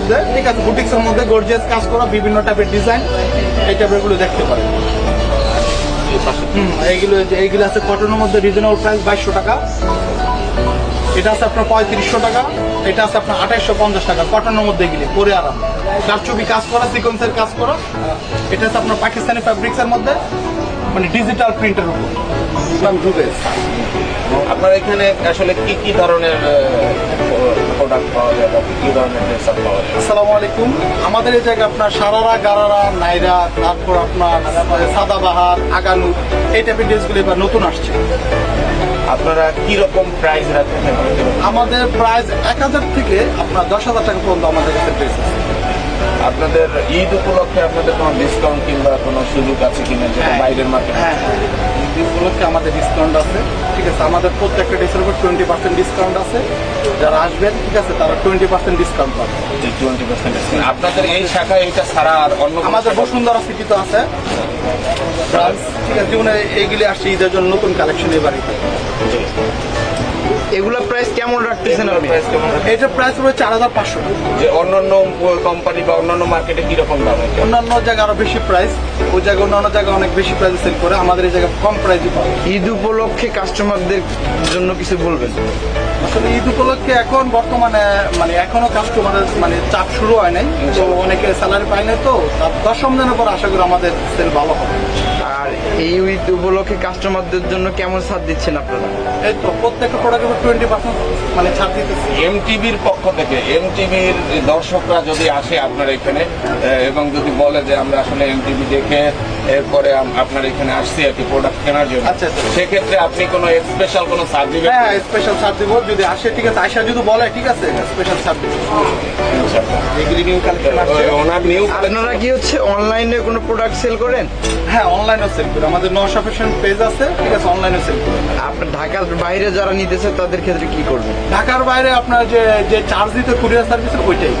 মধ্যে, ঠিক আছে, বুটিক্সের মধ্যে গর্জিয়াস কাজ করা বিভিন্ন টাইপের ডিজাইন, এই টাইপের গুলো দেখতে পারেন। এইগুলো আছে কটনের মধ্যে, রিজনেবল প্রাইস 2200 টাকা। এটা আছে আপনার 3500 টাকা। এটা আছে আপনার 2850 টাকা। কটনের মধ্যে এগুলি পরে আরাম, কারচুপি কাজ করা, সিকোয়েন্সের কাজ করা। এটা আছে আপনার পাকিস্তানি ফ্যাব্রিক্সের মধ্যে, মানে ডিজিটাল প্রিন্টের উপর। আপনার এখানে আসলে কি কি ধরনের প্রোডাক্ট পাওয়া যায় বা কি ধরনের ড্রেস আপ পাওয়া যায়? আসসালামু আলাইকুম। আমাদের এই জায়গায় আপনার সারারা, গারারা, নাইরা, তারপর আপনার সাদাবাহার, আগানুর, এই টাইপের ড্রেসগুলো এবার নতুন আসছে। আপনারা কি রকম প্রাইস রাখেন? আমাদের প্রাইস 1000 থেকে আপনার 10,000 টাকা পর্যন্ত আমাদের কাছে ড্রেস আছে। আপনাদের ঈদ উপলক্ষে আপনাদের কোনো ডিসকাউন্ট কিংবা কোনো সুযোগ আছে কিনা, যেটা বাইরের মার্কেট? হ্যাঁ, ঈদ উপলক্ষে আমাদের ডিসকাউন্ট আছে, ঠিক আছে। আমাদের প্রত্যেকটা ড্রেসের উপর 20% ডিসকাউন্ট আছে। যারা আসবেন, ঠিক আছে, তারা 20% ডিসকাউন্ট পাবে। 20% ডিসকাউন্ট। আপনাদের এই শাখায় এটা ছাড়া আর অন্য কোনো আমাদের শাখা? বসুন্ধরা সিটিতে আছে ব্রাঞ্চ, ঠিক আছে। যেমন এইগুলি আসছে ঈদের জন্য নতুন কালেকশন এবারে। এগুলা প্রাইস কেমন রাখতেছেন আপনি? প্রাইস কেমন রাখেন? এটার প্রাইস রয়েছে 4500 টাকা। যে অন্যান্য কোম্পানি বা অন্যান্য মার্কেটে কিরকম দাম আছে? অন্যান্য জায়গায় আরো বেশি প্রাইস, ওই জায়গায় অন্যান্য জায়গায় অনেক বেশি প্রাইসে সেল করে, আমাদের এই জায়গায় কম প্রাইসে পাবে। ঈদ উপলক্ষে কাস্টমারদের জন্য কিছু বলবেন? আসলে ঈদ উপলক্ষে এখন বর্তমানে মানে এখনো কাস্টমারের মানে চাপ শুরু হয় নাই, তো অনেকে স্যালারি পায় নাই, তো তার 10 রমজানের পর আশা করি আমাদের সেল ভালো হবে। আর এই ঈদ উপলক্ষে কাস্টমারদের জন্য কেমন ছাড় দিচ্ছেন আপনারা? এই তো প্রত্যেকটা প্রোডাক্টের উপর 20% মানে ছাড় দিতেছি। এমটিভির পক্ষ থেকে, এমটিভির দর্শকরা যদি আসে আপনার এখানে এবং যদি বলে যে আমরা আসলে এমটিভি দেখে এরপরে আপনার এখানে আসছি আর কি প্রোডাক্ট কেনার জন্য, আচ্ছা, আচ্ছা। সেক্ষেত্রে আপনি কোনো স্পেশাল কোনো সার্চ দিবেন? হ্যাঁ, স্পেশাল ছাড় দিব যদি আসে, ঠিক আছে। আয়সা যদি বলে, ঠিক আছে, স্পেশাল ছাড় দিব। এগুলি নিউ কালেকশন আসছে। ওনার নিউ আপনারা কি হচ্ছে অনলাইনে কোনো প্রোডাক্ট সেল করেন? হ্যাঁ, অনলাইনেও সেল করি, আমাদের নশা ফ্যাশন পেজ আছে, ঠিক আছে, অনলাইনে সেল করি। আপনার ঢাকার বাইরে যারা নিতেছে তাদের ক্ষেত্রে কি করবেন? ঢাকার বাইরে আপনার যে চার্জ দিতে কুরিয়ার সার্ভিসের ওইটাই।